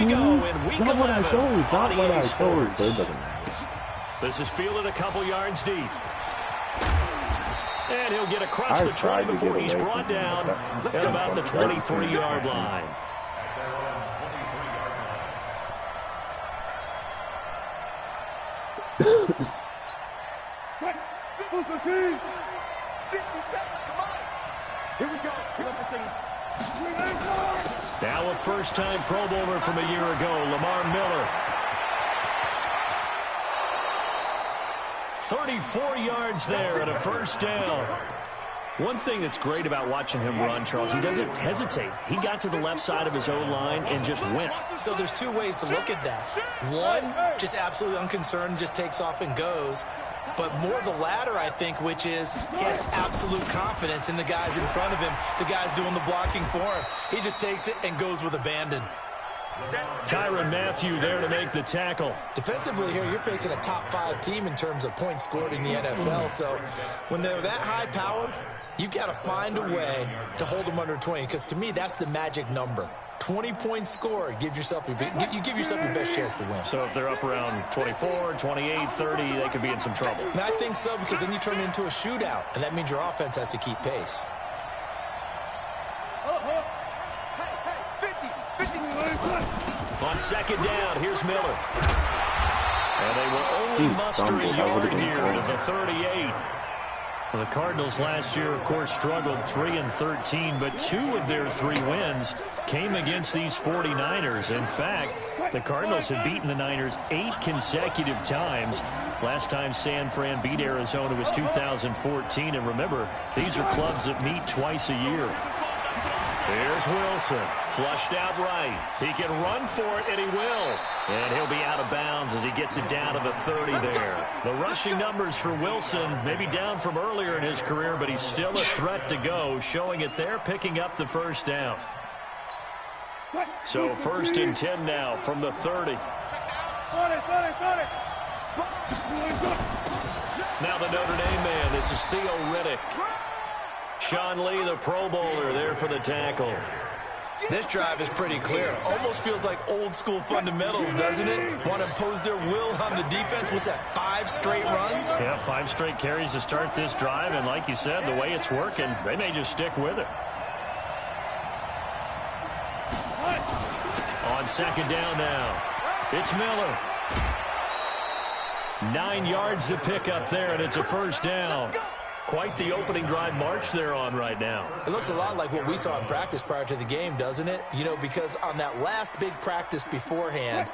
we go in week 11 on EA Sports. This is fielded a couple yards deep. And he'll get across the 20 before he's brought down at about the 23-yard line. Here we go. Now a first-time Pro Bowler from a year ago, Lamar Miller. 34 yards there and a first down. One thing that's great about watching him run, Charles, he doesn't hesitate. He got to the left side of his own line and just went. So there's two ways to look at that. One, just absolutely unconcerned, just takes off and goes. But more the latter, I think, which is he has absolute confidence in the guys in front of him, the guys doing the blocking for him. He just takes it and goes with abandon. Tyrann Mathieu there to make the tackle. Defensively here, you're facing a top-5 team in terms of points scored in the NFL. So when they're that high-powered, you've got to find a way to hold them under 20. Because to me, that's the magic number. 20 points scored, you give yourself your best chance to win. So if they're up around 24, 28, 30, they could be in some trouble. And I think so, because then you turn it into a shootout, and that means your offense has to keep pace. On second down, here's Miller. And they will only muster a yard here to the 38. Well, the Cardinals last year, of course, struggled 3-13, but 2 of their 3 wins came against these 49ers. In fact, the Cardinals have beaten the Niners 8 consecutive times. Last time San Fran beat Arizona was 2014. And remember, these are clubs that meet twice a year. Here's Wilson, flushed out right. He can run for it, and he will. And he'll be out of bounds as he gets it down to the 30 there. The rushing numbers for Wilson, maybe down from earlier in his career, but he's still a threat to go, showing it there, picking up the first down. So 1st and 10 now from the 30. Now the Notre Dame man, this is Theo Riddick. Sean Lee, the Pro Bowler, there for the tackle. This drive is pretty clear. Almost feels like old-school fundamentals, doesn't it? Want to impose their will on the defense. What's that, 5 straight runs? Yeah, 5 straight carries to start this drive. And like you said, the way it's working, they may just stick with it. On second down now, it's Miller. 9 yards to pick up there, and it's a first down. Quite the opening drive march they're on right now. It looks a lot like what we saw in practice prior to the game, doesn't it? You know, because on that last big practice beforehand,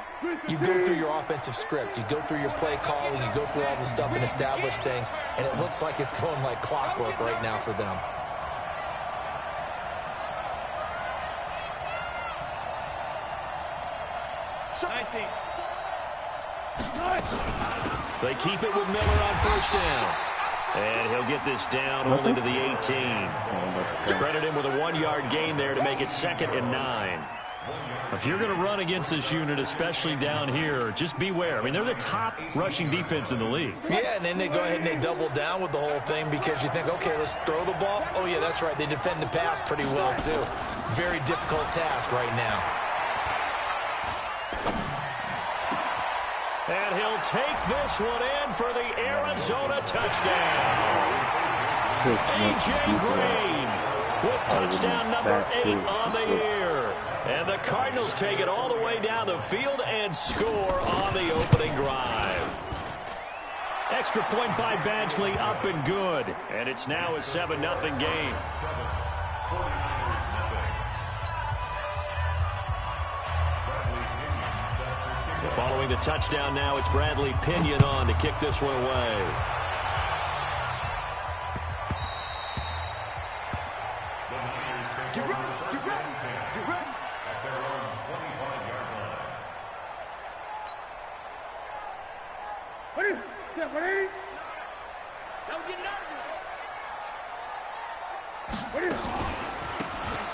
you go through your offensive script. You go through your play calling. You go through all the stuff and establish things. And it looks like it's going like clockwork right now for them. They keep it with Miller on first down. And he'll get this down only to the 18. Credit him with a 1-yard gain there to make it 2nd and 9. If you're going to run against this unit, especially down here, just beware. I mean, they're the top rushing defense in the league. Yeah, and then they go ahead and they double down with the whole thing because you think, okay, let's throw the ball. Oh, yeah, that's right. They defend the pass pretty well, too. Very difficult task right now. And he'll take this one in for the Arizona touchdown. A.J. Green with touchdown number 8 on the year. And the Cardinals take it all the way down the field and score on the opening drive. Extra point by Badgley, up and good. And it's now a 7-0 game. Following the touchdown now, it's Bradley Pinion on to kick this one away.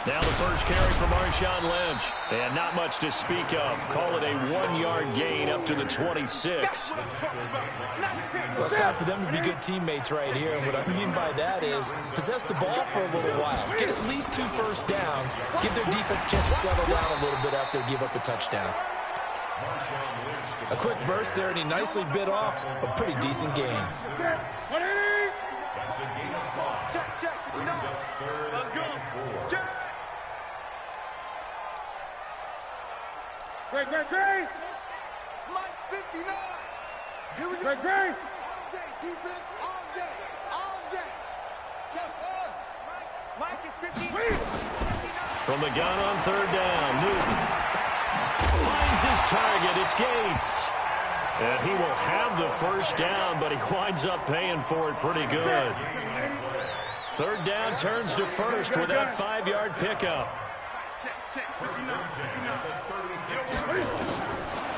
Now the first carry for Marshawn Lynch. And not much to speak of. Call it a 1-yard gain up to the 26. Well, it's time for them to be good teammates right here. And what I mean by that is possess the ball for a little while. Get at least 2 first downs. Give their defense a chance to settle down a little bit after they give up a touchdown. A quick burst there, and he nicely bit off a pretty decent game. Check. Let's go. Check. Great. Mike's 59. Here we go. Great. All day. Defense all day. Just one. Mike is 59. From the gun on third down, Newton finds his target. It's Gates. And he will have the first down, but he winds up paying for it pretty good. Third down turns to first with that 5-yard pickup.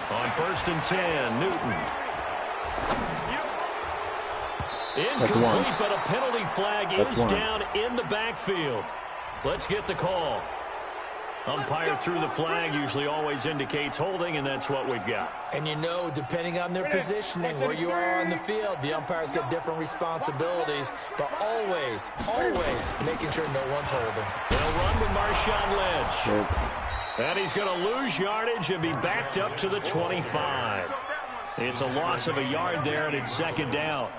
On first and 10, Newton. Incomplete, but a penalty flag is down in the backfield. Let's get the call. Umpire threw the flag, usually always indicates holding, and that's what we've got. And you know, depending on their positioning, where you are on the field, the umpire's got different responsibilities, but always making sure no one's holding. They'll run with Marshawn Lynch. And he's going to lose yardage and be backed up to the 25. It's a loss of a yard there, and it's second down.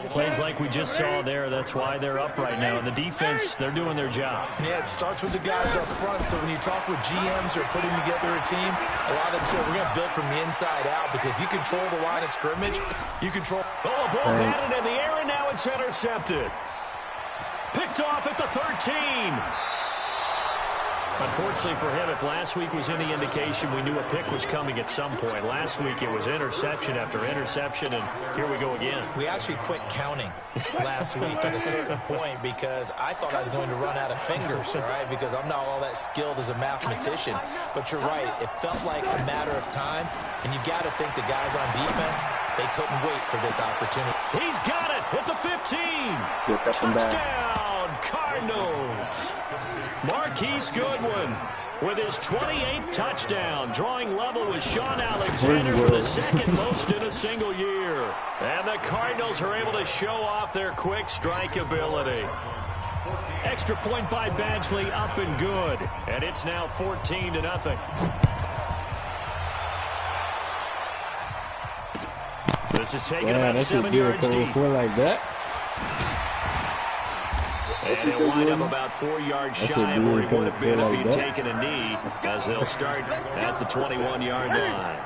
Plays like we just saw there, that's why they're up right now. And the defense, they're doing their job. Yeah, it starts with the guys up front. So when you talk with GMs who are putting together a team, a lot of them say we're going to build from the inside out, because if you control the line of scrimmage, you control. Oh, a ball batted in the air, and now it's intercepted. Picked off at the 13. Unfortunately for him, if last week was any indication, we knew a pick was coming at some point. Last week it was interception after interception, and here we go again. We actually quit counting last week at a certain point because I thought I was going to run out of fingers, all right, because I'm not all that skilled as a mathematician. But you're right, it felt like a matter of time, and you got to think the guys on defense, they couldn't wait for this opportunity. He's got it at the 15. Touchdown, Cardinals. Marquise Goodwin with his 28th touchdown, drawing level with Sean Alexander for the second most in a single year. And the Cardinals are able to show off their quick strike ability. Extra point by Badgley, up and good. And it's now 14-0. This is taking about 7 yards deep. Like that. And he'll wind up about 4 yards shy of where he would have been if he'd taken a knee, as they'll start at the 21-yard line.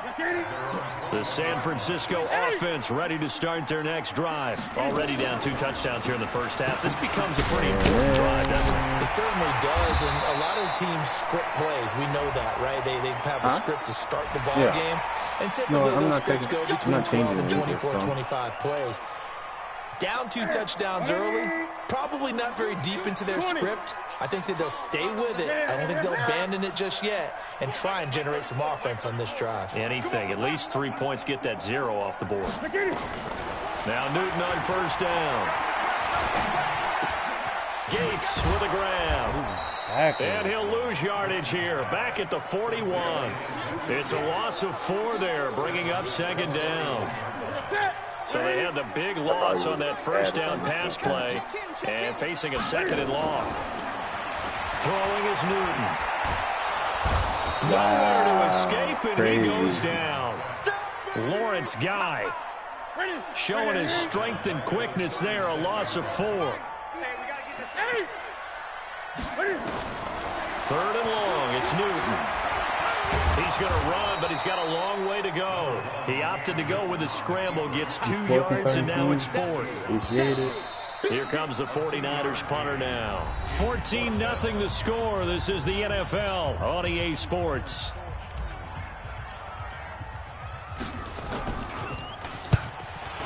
The San Francisco offense ready to start their next drive. Already down 2 touchdowns here in the first half. This becomes a pretty important drive, doesn't it? It certainly does, and a lot of the teams script plays. We know that, right? They have a script to start the ball game. And typically those scripts go between 12 and 24, 25 plays. Down 2 touchdowns early, probably not very deep into their script. I think that they'll stay with it. I don't think they'll abandon it just yet and try and generate some offense on this drive. Anything, at least 3 points, get that 0 off the board. Now Newton on first down. Gates with a grab. And he'll lose yardage here, back at the 41. It's a loss of 4 there, bringing up second down. So they had the big loss on that first down pass play, and facing a second and long. Throwing is Newton. Nowhere to escape, and he goes down. Lawrence Guy showing his strength and quickness there, a loss of 4. Third and long, it's Newton. He's going to run, but he's got a long way to go. He opted to go with a scramble, gets 2 yards, and now it's 4th. Here comes the 49ers punter now. 14-0 the score. This is the NFL on EA Sports.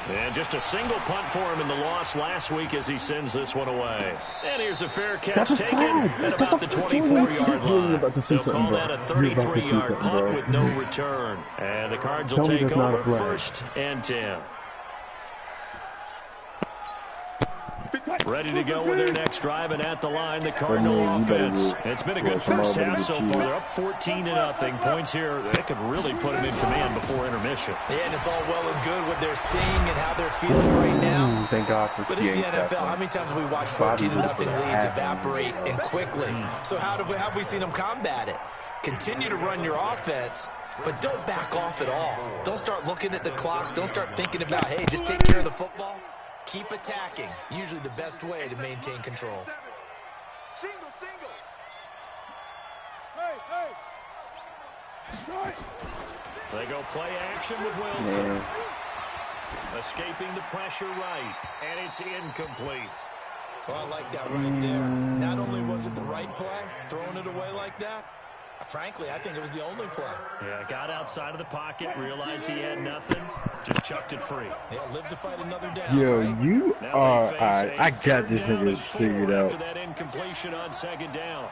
And just a single punt for him in the loss last week as he sends this one away. And here's a fair catch taken at about the 24-yard line. They'll call that a 33-yard punt with no return. And the Cards will take over 1st and 10. Ready to go with their next drive, and at the line, the Cardinal offense. It's been a good first half so far. They're up 14-0. Points here, they could really put them in command before intermission. Yeah, and it's all well and good what they're seeing and how they're feeling right now. Thank God for But it's the NFL. How many times have we watched 14-0 leads evaporate and quickly? So how have we seen them combat it? Continue to run your offense, but don't back off at all. Don't start looking at the clock. Don't start thinking about, hey, just take care of the football. Keep attacking. Usually the best way to maintain control. Single. They go play action with Wilson. Escaping the pressure right, and it's incomplete. Well, I like that right there. Not only was it the right play, throwing it away like that, frankly, I think it was the only play. Yeah, got outside of the pocket, realized he had nothing, just chucked it free. Yeah, live to fight another down. Yo, right? you are. I got this nigga figured out. After that incompletion on second down.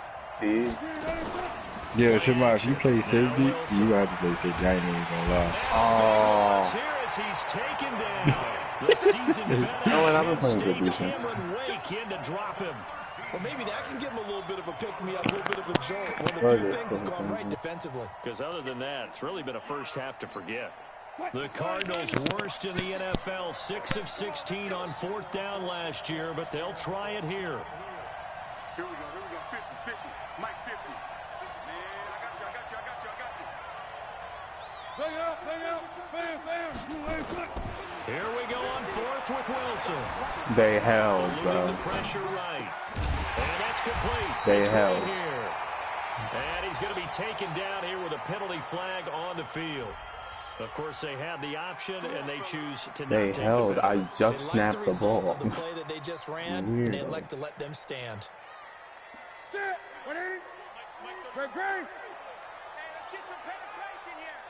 Yeah, Shamar, if you play safety, you have to play safety. I ain't even gonna lie. Oh. Here as he's taken down. The season veteran Cameron Wake in to drop him. Well, maybe that can give him a little bit of a pick-me-up, a little bit of a jolt. One of the few things has gone right defensively. Because other than that, it's really been a first half to forget. The Cardinals worst in the NFL, 6 of 16 on fourth down last year, but they'll try it here. Here we go. 50-50. Mike 50. Man, I got you. Here we go on fourth with Wilson. They held, bro. The pressure right. And that's complete. They held. Here. And he's going to be taken down here with a penalty flag on the field. Of course, they had the option, and they choose to not take the penalty. I just snapped the ball. Of the play that they just ran, and they elect to let them stand. Sit. 180. Great. Hey, let's get some penetration here.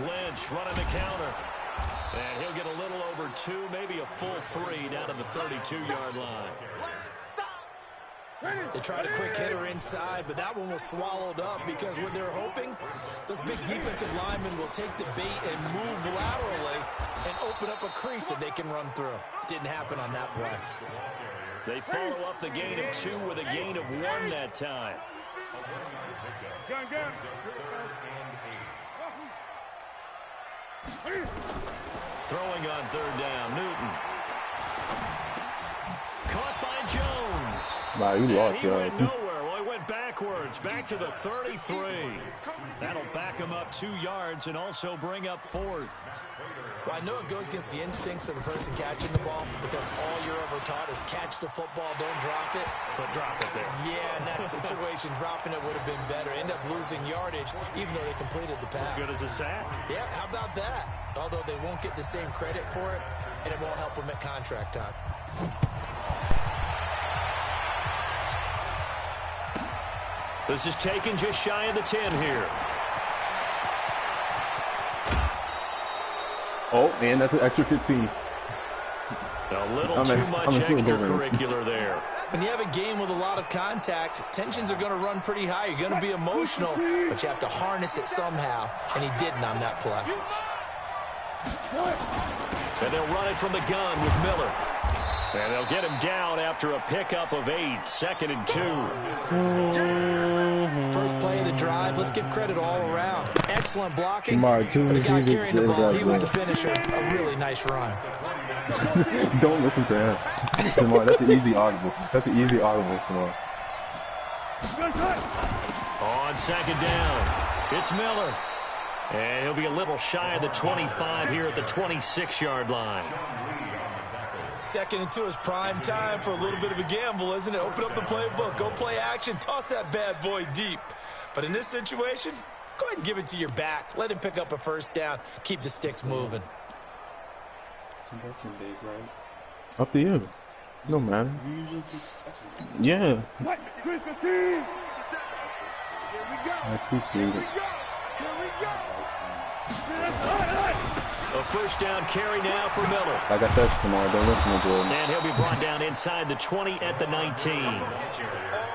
Lynch running the counter. And he'll get a little over 2, maybe a full 3 down to the 32-yard line. They tried a quick hitter inside, but that one was swallowed up because what they're hoping, those big defensive linemen will take the bait and move laterally and open up a crease that they can run through. Didn't happen on that play. They follow up the gain of 2 with a gain of 1 that time. Throwing on third down, Newton. Caught by Jones. Wow, you lost, he went nowhere. Well, he went backwards, back to the 33. That'll back him up 2 yards and also bring up fourth. Well, I know it goes against the instincts of the person catching the ball because all you're ever taught is catch the football, don't drop it. But drop it there. Yeah, in that situation, dropping it would have been better. End up losing yardage, even though they completed the pass. As good as a sack. Yeah, how about that? Although they won't get the same credit for it, and it won't help them at contract time. This is taken just shy of the 10 here. Oh, man, that's an extra 15. A little too much extracurricular there. When you have a game with a lot of contact, tensions are going to run pretty high. You're going to be emotional, but you have to harness it somehow, and he didn't on that play. And they'll run it from the gun with Miller. And they'll get him down after a pickup of 8, 2nd and 2. First play of the drive. Let's give credit all around. Excellent blocking. But the guy carrying the ball, he was the finisher. A really nice run. Don't listen to him. Jamar, that's an easy audible. That's an easy audible, Jamar. On second down, it's Miller. And he'll be a little shy of the 25 here at the 26-yard line. 2nd and 2 is prime time for a little bit of a gamble, isn't it? Open up the playbook, go play action, toss that bad boy deep. But in this situation, go ahead and give it to your back. Let him pick up a first down. Keep the sticks moving. Up to you. No matter. Yeah. I appreciate it. A first down carry now for Miller. Like I said, Tamar, don't listen to Jordan. And he'll be brought down inside the 20 at the 19.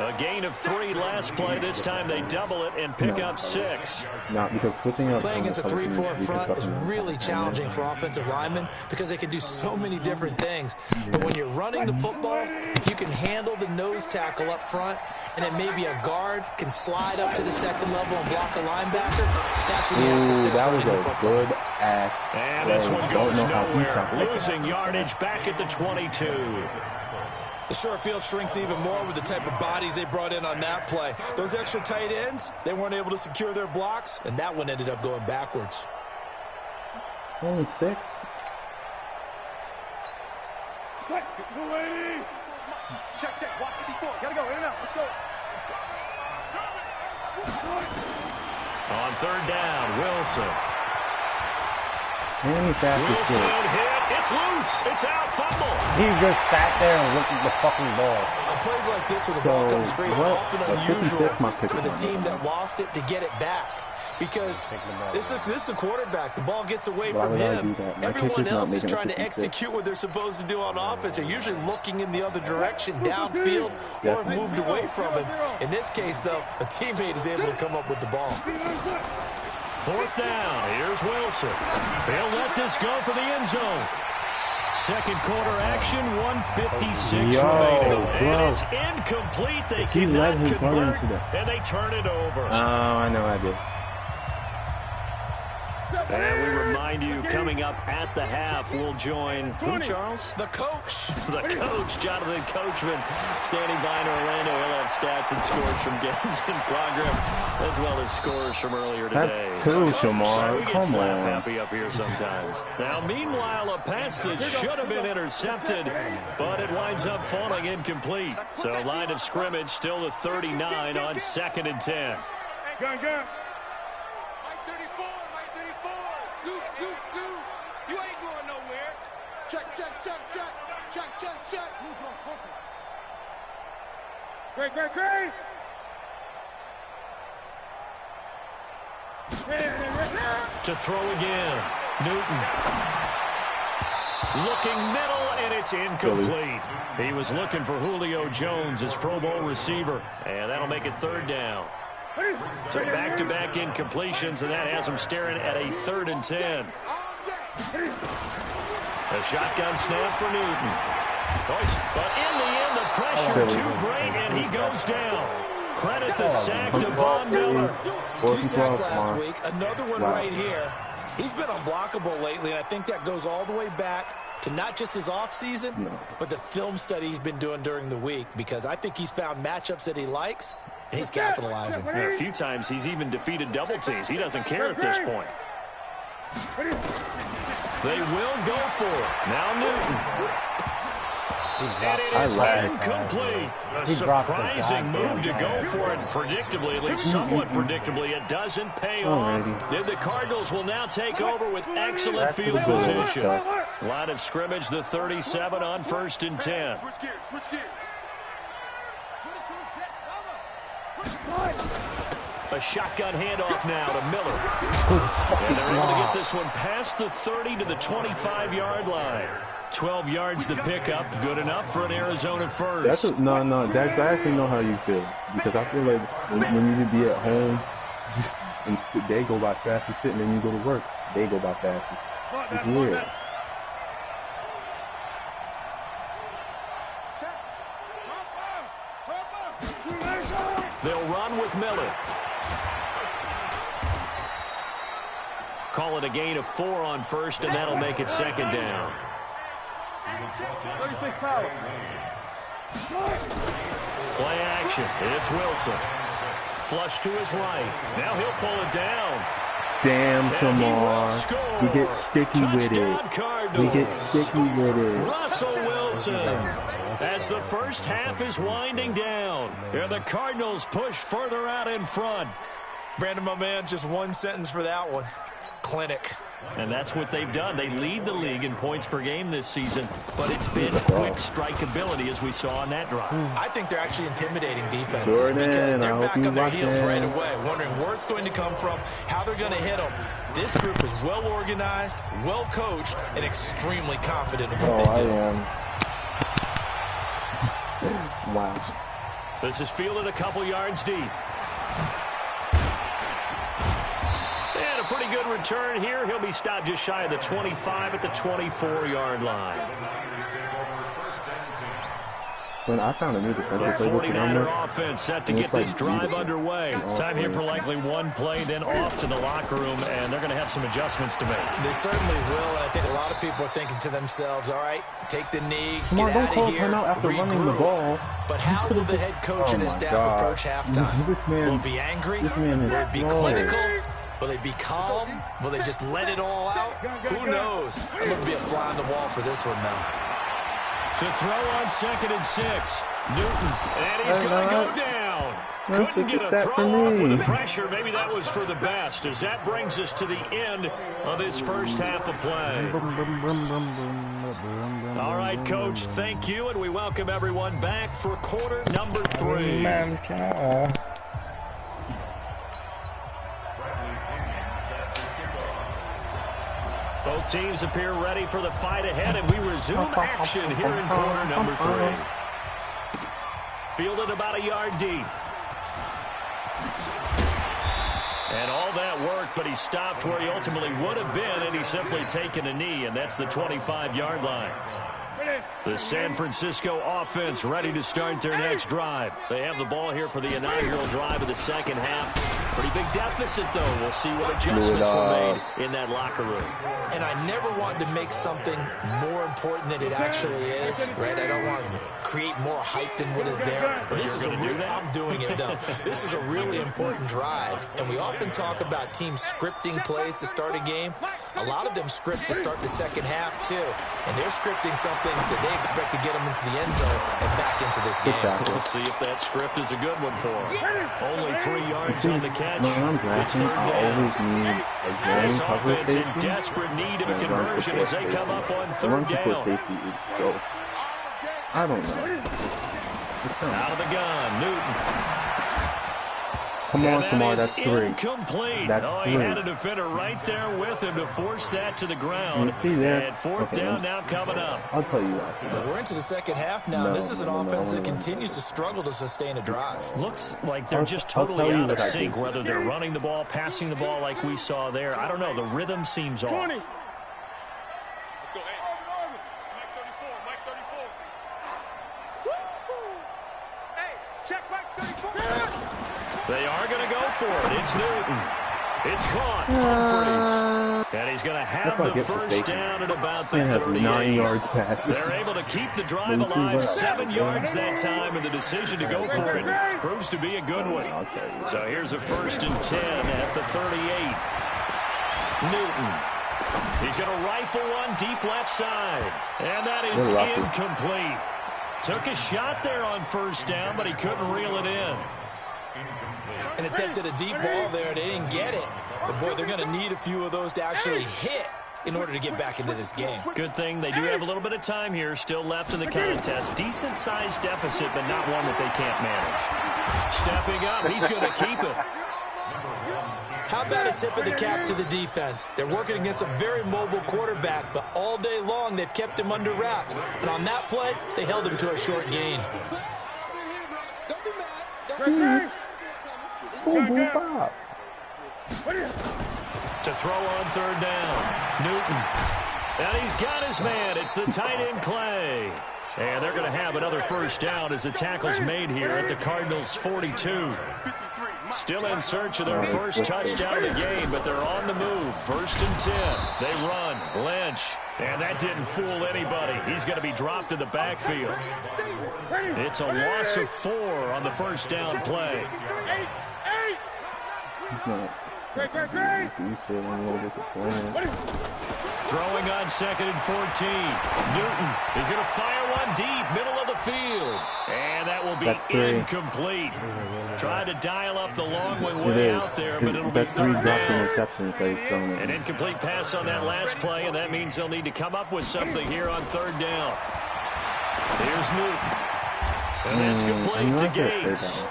A gain of 3 last play. This time they double it and pick up 6. No, because switching up. Playing as a 3-4 front is really challenging for offensive linemen because they can do so many different things. But when you're running the football, if you can handle the nose tackle up front, and then maybe a guard can slide up to the second level and block a linebacker, that's when you have success. That was a good ass. And this one goes nowhere. Losing yardage back at the 22. The short field shrinks even more with the type of bodies they brought in on that play. Those extra tight ends, they weren't able to secure their blocks, and that one ended up going backwards. Only 6? Check. Walk 54. Gotta go. In and out. Let's go. On third down, Wilson. And he's fast as shit. Wilson hit. It's loose. It's out. Fumble. He just sat there and looked at the fucking ball. On plays like this, when the ball comes free, it's often unusual for the team that lost it to get it back. Because this is the quarterback. The ball gets away from him. Everyone else is trying to execute what they're supposed to do on offense. They're usually looking in the other direction, downfield, or moved away from him. In this case, though, a teammate is able to come up with the ball. Fourth down. Here's Wilson. They'll let this go for the end zone. Second quarter action, 1:56 remaining. And it's incomplete. They cannot convert, and they turn it over. Oh, I know I did. And we remind you, coming up at the half, we'll join who, Charles? The coach. The coach, Jonathan Coachman, standing by in Orlando. He'll have stats and scores from games in progress, as well as scores from earlier today. That's two, Shamar. We get slap happy up here sometimes. Now, meanwhile, a pass that should have been intercepted, but it winds up falling incomplete. So, line of scrimmage still the 39 on 2nd and 10. Gun. Scoop. You ain't going nowhere. Check. Great. To throw again. Newton. Looking middle, and it's incomplete. He was looking for Julio Jones, his Pro Bowl receiver, and that'll make it 3rd down. So back-to-back incompletions, and that has him staring at a 3rd and 10. A shotgun snap for Newton. But in the end, the pressure too great, and he goes down. Credit the sack to Von Miller. 2 sacks last week, another one right here. He's been unblockable lately, and I think that goes all the way back to not just his offseason, but the film study he's been doing during the week, because I think he's found matchups that he likes, and he's capitalizing. A few times he's even defeated double teams. He doesn't care at this point. They will go for it. Now Newton. And it is incomplete. A surprising move to go for it predictably, at least somewhat predictably. It doesn't pay off. Then the Cardinals will now take over with excellent field position. Line of scrimmage, the 37 on 1st and 10. Switch gears. A shotgun handoff now to Miller. And they're able to get this one past the 30 to the 25-yard line. 12 yards to pick up. Good enough for an Arizona first. No, Dax, I actually know how you feel. Because I feel like when you be at home, and they go by fast as shit, and then you go to work, they go by fast as shit. It's weird. They'll run with Miller. Call it a gain of 4 on 1st, and that'll make it 2nd down. Play action. It's Wilson. Flush to his right. Now he'll pull it down. Damn, Shamar. He gets sticky with it. Cardinals. He gets sticky with it. Russell Wilson. As the first half is winding down, and the Cardinals push further out in front. Brandon, my man, just one sentence for that one. Clinic. And that's what they've done. They lead the league in points per game this season, but it's been quick strikeability as we saw on that drive. I think they're actually intimidating defenses because they're back on their heels right away, wondering where it's going to come from, how they're going to hit them. This group is well organized, well coached, and extremely confident in what they do. Wow. This is fielded a couple yards deep. And a pretty good return here. He'll be stopped just shy of the 25 at the 24-yard line. When I found a new defensive The 49er offense set to get this drive underway. Time here for likely one play, then off to the locker room, and they're going to have some adjustments to make. They certainly will, and I think a lot of people are thinking to themselves, all right, take the knee, Come get on, out of here, after running the ball. But how will the head coach and his staff approach halftime? Will it be angry? Will it be clinical? Will they be calm? Will they just let it all out? Who knows? I'm going to be a fly on the wall for this one, though. To throw on 2nd and 6. Newton, and he's going to go down. Couldn't get a throw off with the pressure. Maybe that was for the best, as that brings us to the end of this first half of play. All right, Coach, thank you, and we welcome everyone back for quarter number 3. Both teams appear ready for the fight ahead, and we resume action here in quarter number 3. Fielded about a yard deep. And all that work, but he stopped where he ultimately would have been, and he's simply taken a knee, and that's the 25-yard line. The San Francisco offense ready to start their next drive. They have the ball here for the inaugural drive of the second half. Pretty big deficit, though. We'll see what adjustments were made in that locker room. And I never want to make something more important than it actually is, right? I don't want to create more hype than what is there. But this is I'm doing it, though. This is a really important drive. And we often talk about teams scripting plays to start a game. A lot of them script to start the second half, too. And they're scripting something that they expect to get them into the end zone and back into this game. We'll see if that script is a good one for them. Only 3 yards on the catch. It's third down. This offense in desperate need of a conversion as they come up on third down. Safety is so, I don't know. Out of the gun, Newton. Come on, that's 3. Incomplete. That's 3. He had a defender right there with him to force that to the ground. You see that? And fourth down now coming up. I'll tell you what. We're into the second half now. This is an offense that continues to struggle to sustain a drive. Looks like they're just totally out of sync, whether they're running the ball, passing the ball like we saw there. I don't know. The rhythm seems off. Let's go, Mike 34, Mike 34. Hey, check Mike 34. They are going to go for it. It's Newton. It's caught. Humphries. And he's going to have the first down at about the 38. 9 yards past. They're able to keep the drive alive. 7 yards that time, and the decision to go for it proves to be a good one. So here's a 1st and 10 at the 38. Newton. He's going to rifle one deep left side. And that is incomplete. Took a shot there on 1st down, but he couldn't reel it in. And attempted a deep ball there. They didn't get it. But, boy, they're going to need a few of those to actually hit in order to get back into this game. Good thing they do have a little bit of time here still left in the contest. Decent-sized deficit, but not one that they can't manage. Stepping up, he's going to keep it. How about a tip of the cap to the defense? They're working against a very mobile quarterback, but all day long they've kept him under wraps. And on that play, they held him to a short gain. To throw on 3rd down, Newton. And he's got his man. It's the tight end Clay. And they're going to have another 1st down as the tackle's made here at the Cardinals' 42. Still in search of their first touchdown of the game, but they're on the move. 1st and 10. They run. Lynch. And that didn't fool anybody. He's going to be dropped in the backfield. It's a loss of 4 on the 1st down play. Throwing on 2nd and 14. Newton is going to fire one deep, middle of the field. And that will be incomplete. Tried to dial up the long way out there, but it'll be third down. An incomplete pass on that last play, and that means they'll need to come up with something here on third down. Here's Newton. And that's complete to Gates.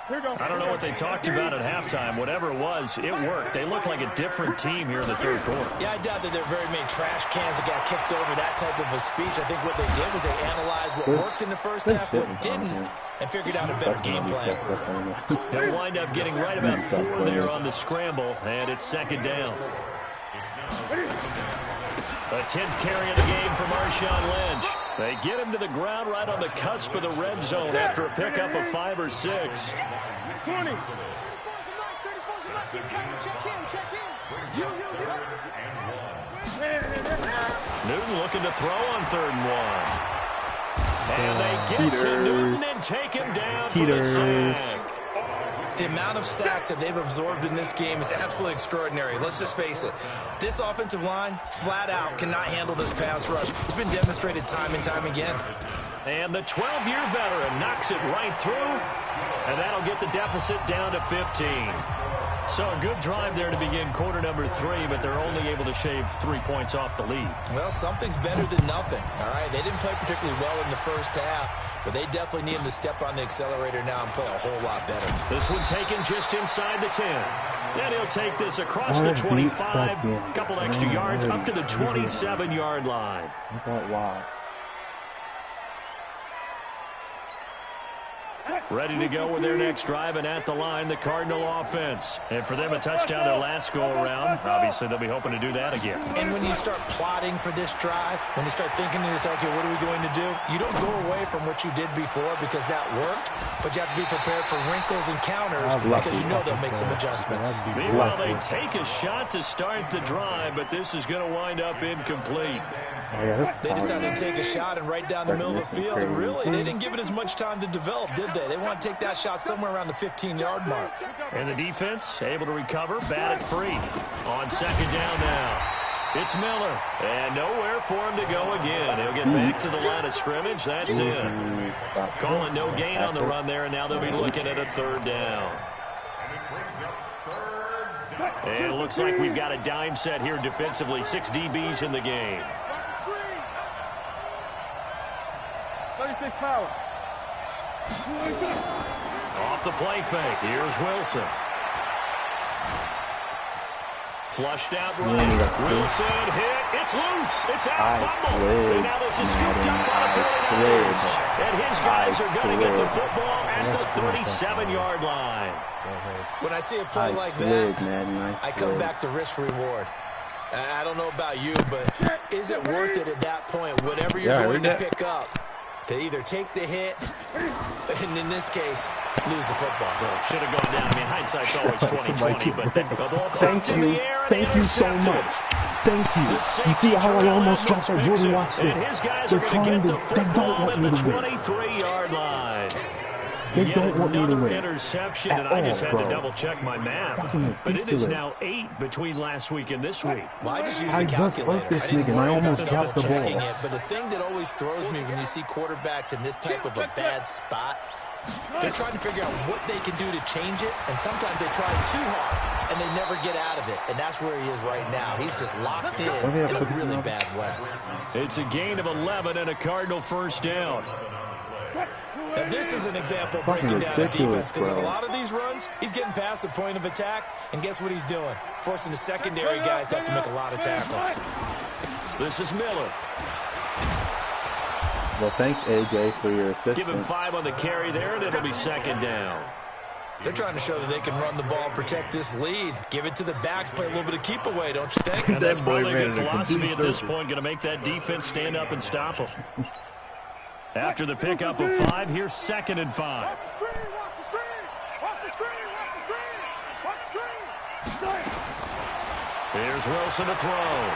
I don't know what they talked about at halftime. Whatever it was, it worked. They look like a different team here in the third quarter. Yeah, I doubt that there are very many trash cans that got kicked over that type of a speech. I think what they did was they analyzed what worked in the first half, what didn't, and figured out a better game plan. They'll wind up getting right about 4 there on the scramble, and it's second down. A 10th carry of the game for Marshawn Lynch. They get him to the ground right on the cusp of the red zone after a pickup of 5 or 6. 20. Newton looking to throw on 3rd and 1. And they get to Newton and take him down for the sack. The amount of sacks that they've absorbed in this game is absolutely extraordinary. Let's just face it. This offensive line, flat out, cannot handle this pass rush. It's been demonstrated time and time again. And the 12-year veteran knocks it right through, and that'll get the deficit down to 15. So a good drive there to begin quarter number 3, but they're only able to shave 3 points off the lead. Well, something's better than nothing, all right? They didn't play particularly well in the first half, but they definitely need him to step on the accelerator now and play a whole lot better. This one taken just inside the 10. Then he'll take this across the 25, a couple extra yards up to the 27-yard line. Wow. Ready to go with their next drive, and at the line, the Cardinal offense. And for them, a touchdown their last go-around. Obviously, they'll be hoping to do that again. And when you start plotting for this drive, when you start thinking to yourself, okay, what are we going to do? You don't go away from what you did before because that worked, but you have to be prepared for wrinkles and counters because you know they'll make some adjustments. Meanwhile, they take a shot to start the drive, but this is going to wind up incomplete. They decided to take a shot and right down the middle of the field, and really, they didn't give it as much time to develop, did they? They want to take that shot somewhere around the 15-yard mark. And the defense able to recover, bat it free. On second down now, it's Miller, and nowhere for him to go again. He'll get back to the line of scrimmage. That's it. Calling no gain on the run there, and now they'll be looking at a third down. And it looks like we've got a dime set here defensively. 6 DBs in the game. 36 power. Off the play fake. Here's Wilson. Flushed out right. Wilson hit. It's loose. It's out. Fumble. And now this is scooped up by the 49ers. And his guys are going to get the football at the 37-yard line. When I see a play like that, I come back to risk reward. I don't know about you, but is it worth it at that point, whatever you're going to pick up, to either take the hit, and in this case, lose the football? Should have gone down. I mean, hindsight's always 20/20, but the ball popped in the air. Thank you so much. Thank you. You see how I almost dropped that Jordan watch and his guys are going to get the football at the 23-yard line. They don't want me to win. Interception, and I just had to double-check my math. But it is now 8 between last week and this week. Well, I just used the calculator. This nigga, and I almost dropped the ball. But the thing that always throws me when you see quarterbacks in this type of a bad spot, they're trying to figure out what they can do to change it, and sometimes they try too hard, and they never get out of it. And that's where he is right now. He's just locked in a really bad way. It's a gain of 11 and a Cardinal first down. Now, this is an example of breaking down the defense, because in a lot of these runs, he's getting past the point of attack, and guess what he's doing? Forcing the secondary guys to have to make a lot of tackles. This is Miller. Well, thanks, AJ, for your assistance. Give him 5 on the carry there, and it'll be second down. They're trying to show that they can run the ball, protect this lead. Give it to the backs, play a little bit of keep away, don't you think? And that's probably a good philosophy at this point, going to make that defense stand up and stop them. After the pickup of 5, here's second and 5. Here's Wilson to throw.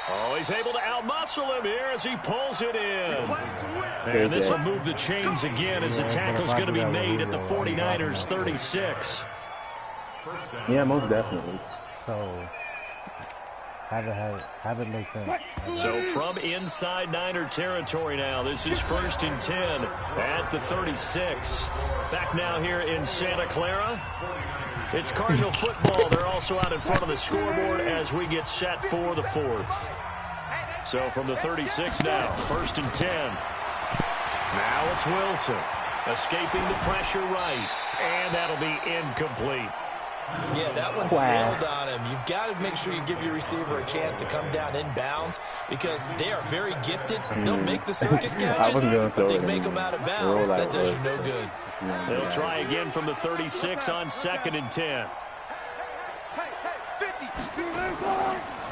Oh, he's able to outmuscle him here as he pulls it in. And this will move the chains again as the tackle's going to be made at the 49ers 36. Yeah, most definitely. So Have it make sense. So from inside Niner territory now, this is 1st and 10 at the 36. Back now here in Santa Clara. It's Cardinal football. They're also out in front of the scoreboard as we get set for the 4th. So from the 36 now, 1st and 10. Now it's Wilson escaping the pressure right, and that'll be incomplete. Yeah, that one sailed on him. You've got to make sure you give your receiver a chance to come down inbounds because they are very gifted. They'll make the circus catches, but they make them out of bounds. That does you no good. They'll try again from the 36 on 2nd and 10.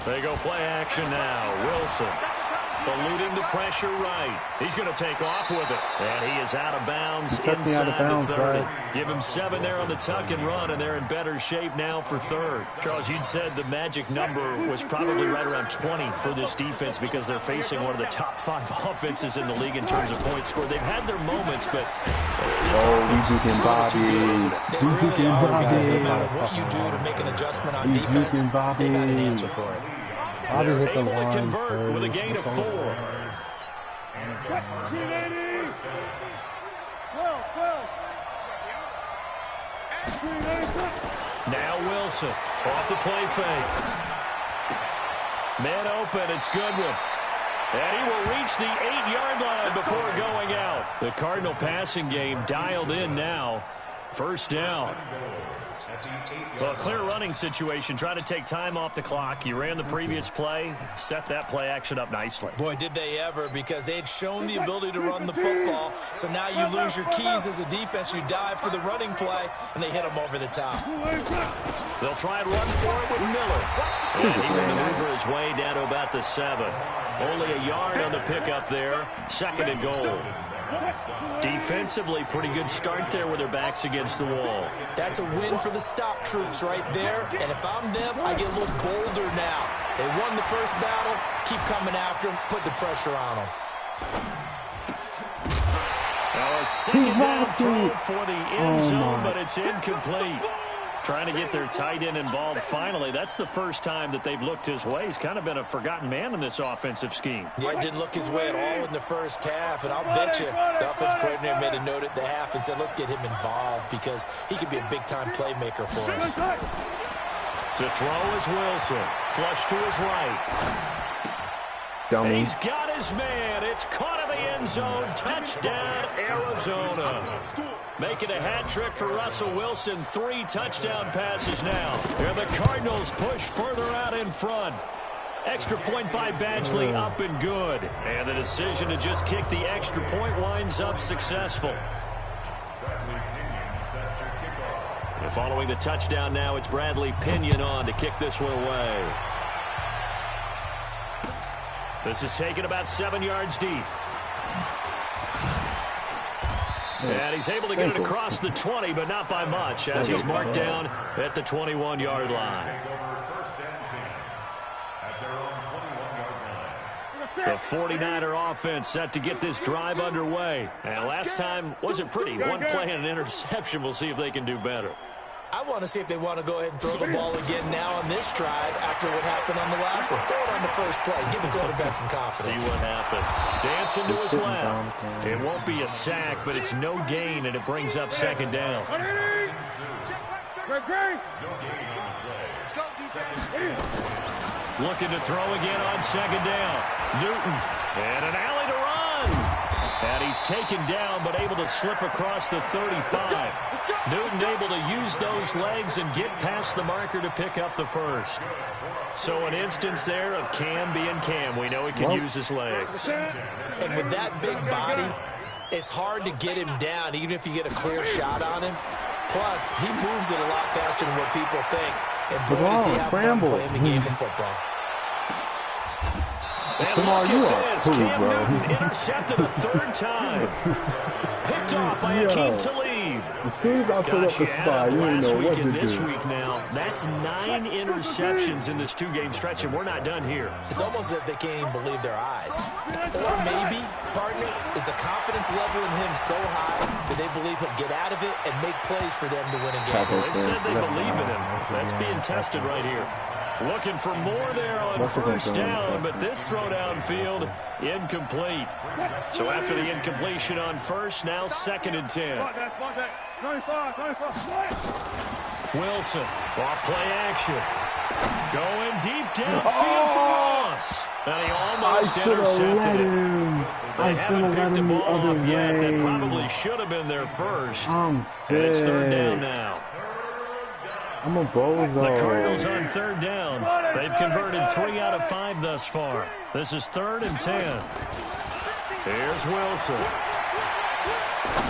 They go play action now. Wilson eluding the pressure right. He's going to take off with it. And he is out of bounds inside the 30. Right? Give him 7 there on the tuck and run, and they're in better shape now for 3rd. Charles, you'd said the magic number was probably right around 20 for this defense because they're facing one of the top 5 offenses in the league in terms of points scored. They've had their moments, but we took him, Bobby. We took him, Bobby. No matter what you do to make an adjustment on defense, they've got an answer for it. They're able to convert with a gain of 4. Now Wilson off the play fake. Man open, it's Goodwin. And he will reach the 8-yard line before going out. The Cardinal passing game dialed in now. 1st down. Well, a clear running situation. Try to take time off the clock. You ran the previous play, set that play action up nicely. Boy, did they ever, because they had shown the ability to run the football. So now you lose your keys as a defense. You dive for the running play, and they hit them over the top. They'll try and run for it with Miller. And he will maneuver his way down to about the 7. Only a yard on the pickup there. 2nd and goal. Defensively, pretty good start there with their backs against the wall. That's a win for the stop troops right there. And if I'm them, I get a little bolder now. They won the first battle. Keep coming after them. Put the pressure on them. Now a 2nd down throw for the end zone, but it's incomplete. Trying to get their tight end involved finally. That's the first time that they've looked his way. He's kind of been a forgotten man in this offensive scheme. Yeah, didn't look his way at all in the first half. And I'll bet you the offense coordinator made a note at the half and said, let's get him involved because he could be a big-time playmaker for us. To throw is Wilson. Flush to his right. Dummy. He's got his man. It's caught in the end zone. Touchdown, Arizona. Making a hat trick for Russell Wilson. 3 touchdown passes now. And the Cardinals push further out in front. Extra point by Badgley up and good. And the decision to just kick the extra point winds up successful. And following the touchdown now, it's Bradley Pinion on to kick this one away. This is taken about 7 yards deep. And he's able to get it across the 20, but not by much, as he's marked down at the 21-yard line. The 49er offense set to get this drive underway. And last time wasn't pretty. 1 play and an interception. We'll see if they can do better. I want to see if they want to go ahead and throw the ball again now on this drive after what happened on the last one. Throw it on the first play. Give the quarterback some confidence. See what happens. Dancing to his left. It won't be a sack, but it's no gain, and it brings up 2nd down. Looking to throw again on 2nd down. Newton. And an alley to run. And he's taken down, but able to slip across the 35. Newton able to use those legs and get past the marker to pick up the 1st. So an instance there of Cam being Cam. We know he can use his legs. And with that big body, it's hard to get him down, even if you get a clear shot on him. Plus, he moves it a lot faster than what people think. And boy, does he have fun playing the game of football. And look at this. Cam Newton intercepted a 3rd time. Picked off by Akeem Talib. As soon as I put up the spy, you didn't know what to do. This week now, that's 9 interceptions in this 2-game stretch, and we're not done here. It's almost as if they can't even believe their eyes. Or maybe, partner, is the confidence level in him so high that they believe he'll get out of it and make plays for them to win a game. Well, they said they believe in him. That's being tested right here. Looking for more there on first down, but this throw downfield incomplete. So after the incompletion on first, now 2nd and 10. Wilson, off play action. Going deep downfield for Ross. And he almost intercepted it. They haven't picked the ball off yet. That probably should have been their first. I'm sick. And it's 3rd down now. I'm a bozo. The Cardinals on 3rd down. They've converted 3 out of 5 thus far. This is 3rd and 10. Here's Wilson.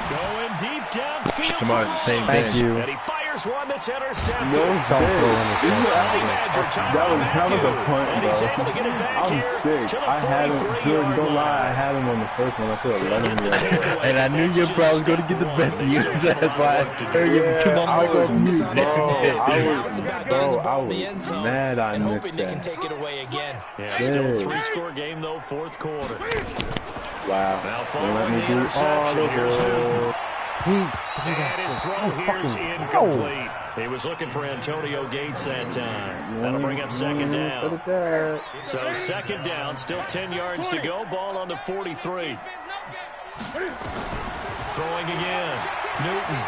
Going deep downfield. Come on, same Thank thing. you. And he fires one that's intercepted. No shit. That was kind of a punt, and he's able to get it back I'm here sick. to the I had him. 43-yard Don't lie. I line. had him on the first one. I should have let him go. And I knew your bro was going to get the best of you. So that's why I heard you for 2 more I was words. I was mad I missed hoping they can that. take it away again. Yeah, still a 3-score game, though, 4th quarter. Wow. Now Don't following let me the do all interception, the here's Newton. work. And his throw here is incomplete. He was looking for Antonio Gates that time. That'll bring up 2nd down. So 2nd down, still 10 yards to go. Ball on the 43. Throwing again. Newton.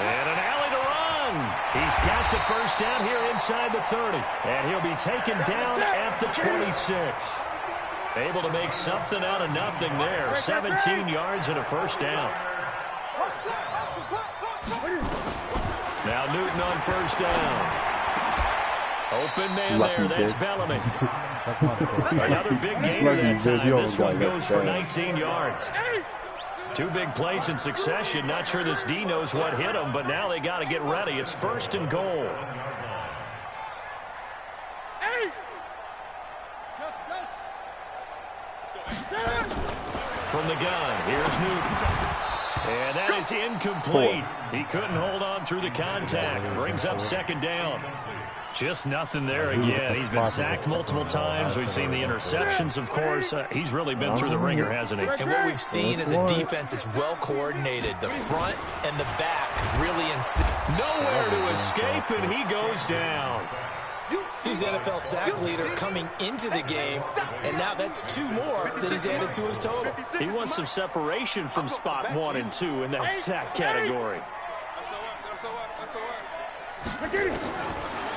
And an alley to run. He's got the first down here inside the 30. And he'll be taken down at the 26. Able to make something out of nothing there. 17 yards and a first down. Now Newton on first down. Open man there. That's Bellamy. Another big gainer that time. This one goes for 19 yards. 2 big plays in succession. Not sure this D knows what hit him, but now they got to get ready. It's 1st and goal. From the gun, here's Newton. And that is incomplete. He couldn't hold on through the contact. Brings up 2nd down. Just nothing there again. He's been sacked multiple times. We've seen the interceptions, of course. He's really been through the ringer, hasn't he? And what we've seen is a defense that's well coordinated. The front and the back really in sync. Nowhere to escape, and he goes down. He's NFL sack leader coming into the game, and now that's 2 more that he's added to his total. He wants some separation from spot 1 and 2 in that sack category.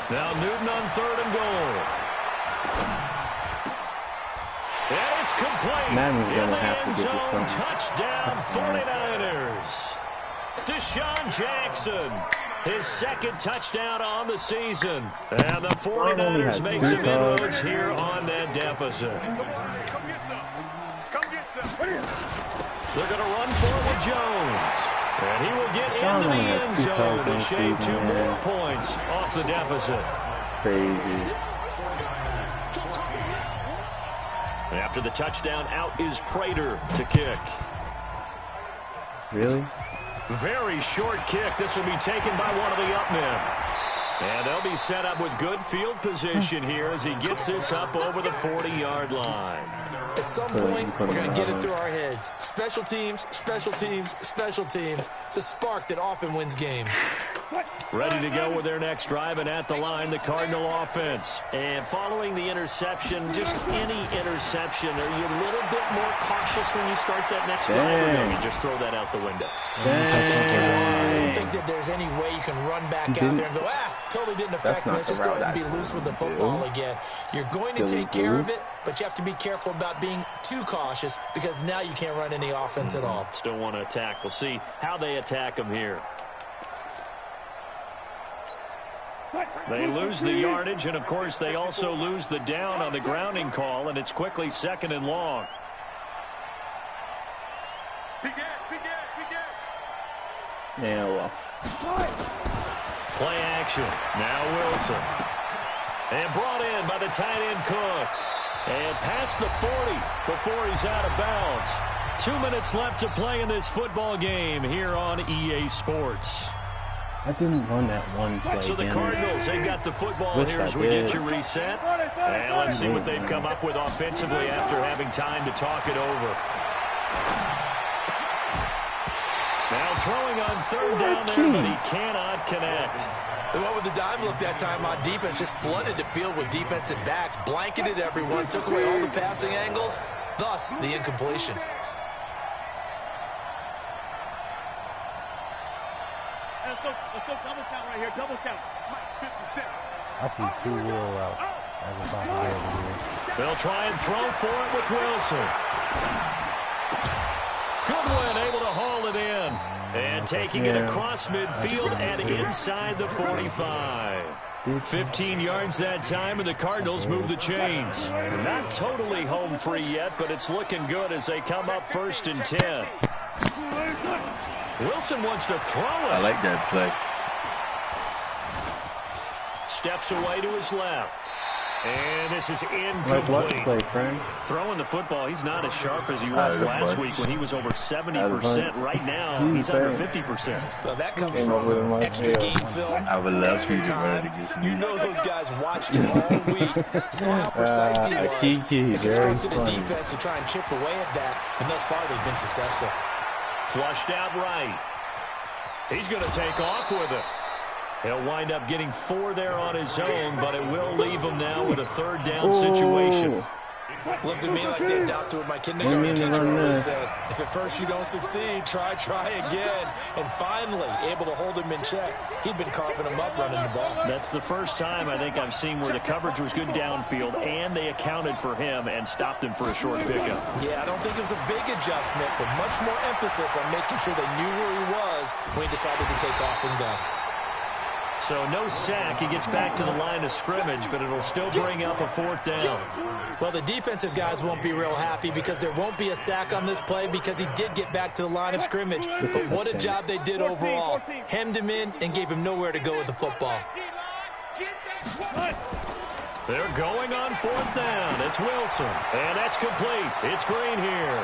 Now Newton on 3rd and goal. And it's complete. Madden's In gonna the have to end get this zone, something. touchdown 49ers. Deshaun Jackson, his 2nd touchdown on the season. And the 49ers make some inroads here on that deficit. They're going to run for it with Jones. And he will get into the end zone to shave 2 more points off the deficit. Crazy. After the touchdown, out is Prater to kick. Really? Very short kick. This will be taken by one of the up men. And they'll be set up with good field position here as he gets this up over the 40-yard line. At some point, we're going to get it through our heads. Special teams, special teams, special teams. The spark that often wins games. Ready to go with their next drive, and at the line, the Cardinal offense. And following the interception, just any interception, are you a little bit more cautious when you start that next drive, or no, you just throw that out the window? I don't think that there's any way you can run back out there and go, totally didn't affect me. Let's just go ahead and be loose with the football again. You're going to take care of it, but you have to be careful about being too cautious because now you can't run any offense at all. Still want to attack. We'll see how they attack them here. They lose the yardage, and, of course, they also lose the down on the grounding call, and it's quickly 2nd and long. Yeah, well. Play action. Now Wilson. And brought in by the tight end Cook. And past the 40 before he's out of bounds. 2 minutes left to play in this football game here on EA Sports. I didn't run that one play. So the Cardinals, they've got the football here as we get you reset. And let's see what they've come up with offensively after having time to talk it over. Now throwing on 3rd down there, but he cannot connect. They went with the dime look that time on defense, just flooded the field with defensive backs, blanketed everyone, took away all the passing angles, thus the incompletion. Let's go double count right here, double count. Mike, 57. I see two wheel routes as a possibility here. They'll try and throw for it with Wilson. Goodwin able to haul it in. And taking it across midfield and inside the 45. 15 yards that time, and the Cardinals move the chains. Not totally home free yet, but it's looking good as they come up 1st and 10. Wilson wants to throw it. I like that play. Steps away to his left. And this is Like what incomplete. play, friend? Throwing the football, he's not as sharp as he was last week when he was over 70%. Right now, he's under 50%. Well, that comes from extra game film, I would love extra for you to time. run against me. You know those guys watched him all week, saw how precise he was, and constructed a defense to try and chip away at that, and thus far they've been successful. Flushed out right. He's going to take off with it. He'll wind up getting 4 there on his own, but it will leave him now with a 3rd down situation. Looked at me like they adopted what my kindergarten teacher always said. If at first you don't succeed, try again. And finally, able to hold him in check. He'd been carving him up running the ball. That's the first time I think I've seen where the coverage was good downfield, and they accounted for him and stopped him for a short pickup. Yeah, I don't think it was a big adjustment, but much more emphasis on making sure they knew where he was when he decided to take off and go. So no sack. He gets back to the line of scrimmage, but it'll still bring up a 4th down. Well, the defensive guys won't be real happy because there won't be a sack on this play because he did get back to the line of scrimmage. But what a job they did overall. Hemmed him in and gave him nowhere to go with the football. They're going on 4th down. It's Wilson. And that's complete. It's Green here.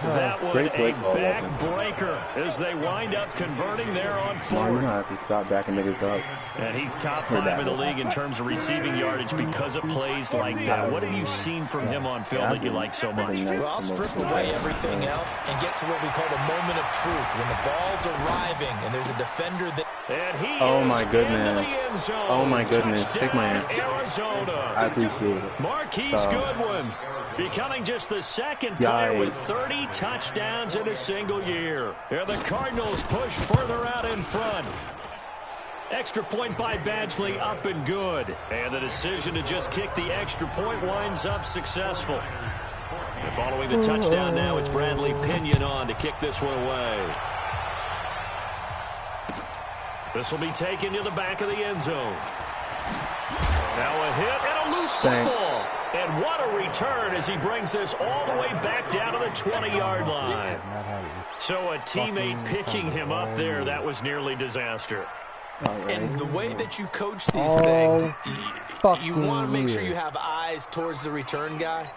That one a backbreaker as they wind up converting there on 4th. You have to stop backing niggas up. And he's top 5 in the league in terms of receiving yardage because of plays like that. What have you seen from him on film that you like so much? Well, I'll strip away everything else and get to what we call the moment of truth, when the ball's arriving and there's a defender that... And he Oh my goodness. Oh my goodness. Shake my hand. Arizona. I appreciate it. Marquise Goodwin becoming just the 2nd player with 30 touchdowns in a single year. And the Cardinals push further out in front. Extra point by Badgley, up and good. And the decision to just kick the extra point winds up successful. And following the touchdown now, it's Bradley Pinion on to kick this one away. This will be taken to the back of the end zone. Now a hit and a loose football. And what a return as he brings this all the way back down to the 20-yard line. So a teammate picking him up there, that was nearly disaster. And the way that you coach these things, you want to make sure you have eyes towards the return guy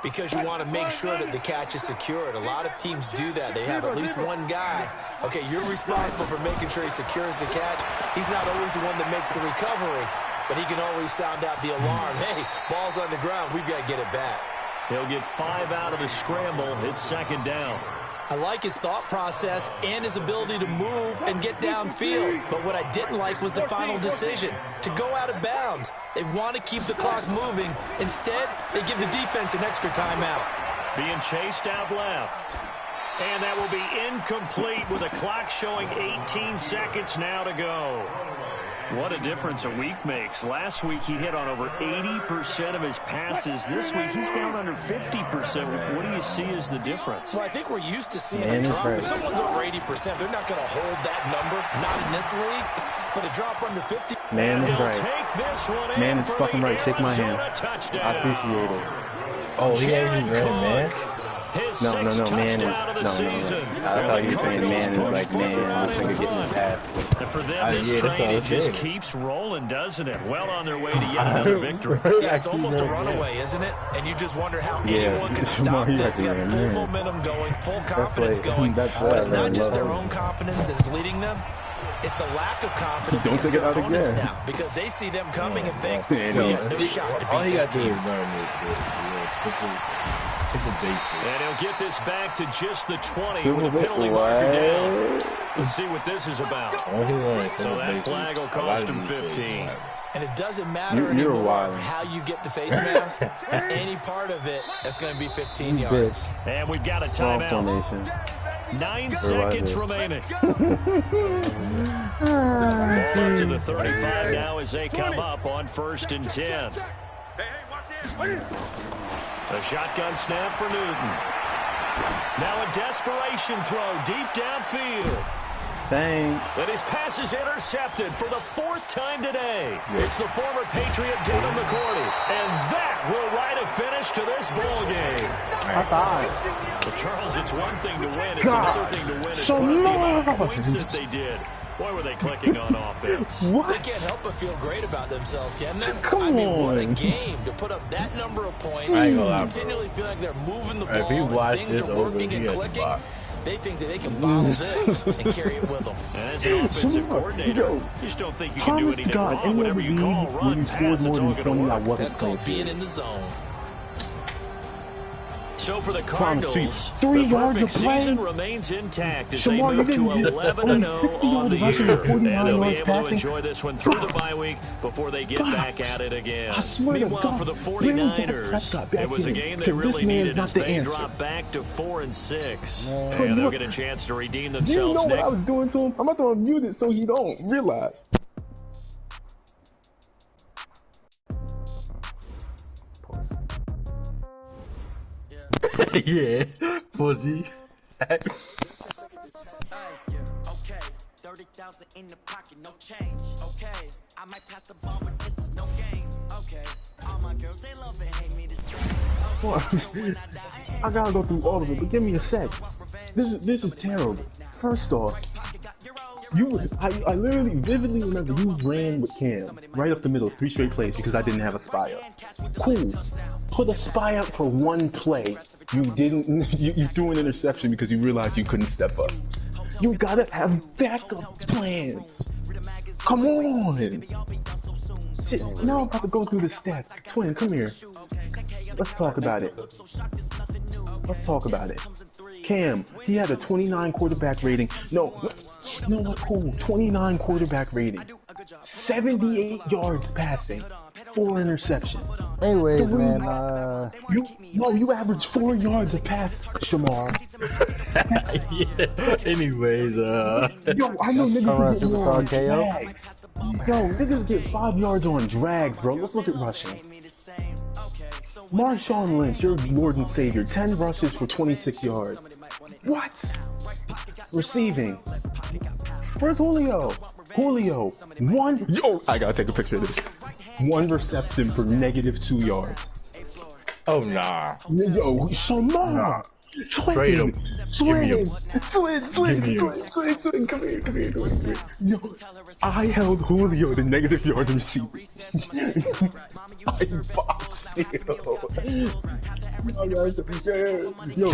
because you want to make sure that the catch is secured. A lot of teams do that. They have at least one guy. Okay, you're responsible for making sure he secures the catch. He's not always the one that makes the recovery, but he can always sound out the alarm. Hey, ball's on the ground. We've got to get it back. He'll get 5 out of the scramble. It's 2nd down. I like his thought process and his ability to move and get downfield. But what I didn't like was the final decision, to go out of bounds. They want to keep the clock moving. Instead, they give the defense an extra timeout. Being chased out left. And that will be incomplete with a clock showing 18 seconds now to go. What a difference a week makes. Last week he hit on over 80% of his passes. This week he's down under 50%. What do you see as the difference? Well, I think we're used to seeing a drop. If someone's over 80%, they're not going to hold that number. Not in this league. But a drop under 50. Man is right. Man is fucking right. Shake my hand. Touchdown. I appreciate it. Oh, he ain't red, man. His No, man is, no. I thought you were saying man is like, man, this nigga getting his ass. And for them, this train, it just keeps rolling, doesn't it? Well on their way to yet another victory. Yeah, it's almost a runaway, isn't it? And you just wonder how anyone can stop this. They got full momentum going, full confidence going. But it's not just their own confidence that's leading them. It's the lack of confidence against their opponents now, because they see them coming and think, we got no shot to beat this team. And he'll get this back to just the 20 with a penalty marker down. Let's see what this is about. So that flag will cost him 15. And it doesn't matter anymore how you get the face mask. Any part of it, that's going to be 15 yards. And we've got a timeout. 9 seconds remaining. Ball up to the 35 now as they come up on 1st and 10. A shotgun snap for Newton. Now a desperation throw deep downfield. Thanks. And his pass is intercepted for the 4th time today. It's the former Patriot Devin McCourty. And that will write a finish to this ball game. Well, Charles, it's one thing to win. It's another thing to win. It's the amount of points that they did. Boy, were they clicking on offense. What? They can't help but feel great about themselves, can they? I mean, what a game to put up that number of points. Continually feel like they're moving the ball. Things are working and clicking. They think that they can bottle this and carry it with them. And as an offensive coordinator, you just don't think you can do anything wrong. Whatever you call, run, pass, it's all going to work. That's called being in the zone. So for the Cardinals, the perfect season remains intact as they move to 11-0 on the year. And they'll be able to enjoy this one through the bye week before they get back at it again. Meanwhile, for the 49ers, it was a game they really needed as they drop back to 4-6. And they'll get a chance to redeem themselves. You know what I was doing to him? I'm about to unmute it so he don't realize. Yeah, pussy. Okay, 30,000 in the pocket, no change. Okay, I might pass the ball, but this is no game. Okay, all my girls, they love it, hate me the same. I gotta go through all of it, but give me a sec. This is terrible. First off, I literally vividly remember you ran with Cam right up the middle, 3 straight plays because I didn't have a spy up. Cool. Put a spy up for 1 play. You threw an interception because you realized you couldn't step up. You gotta have backup plans. Come on. Now I'm about to go through the stats. Twin, come here. Let's talk about it. Let's talk about it. Cam, he had a 29 quarterback rating. No, what? Cool. 29 quarterback rating. 78 yards passing. 4 interceptions. Anyways, man, you averaged 4 yards a pass, Shamar. Yeah. Anyways, Yo, I know niggas get more on drags. Yo, niggas get 5 yards on drags, bro. Let's look at rushing. Marshawn Lynch, your Lord and Savior, 10 rushes for 26 yards. What? Receiving. Where's Julio? 1. Yo, I gotta take a picture of this. 1 reception for -2 yards. oh nah. Yo, Shamar. Trade him. Twin, come here. Yo, I held Julio to -yards receiving. I boxed him. Yo,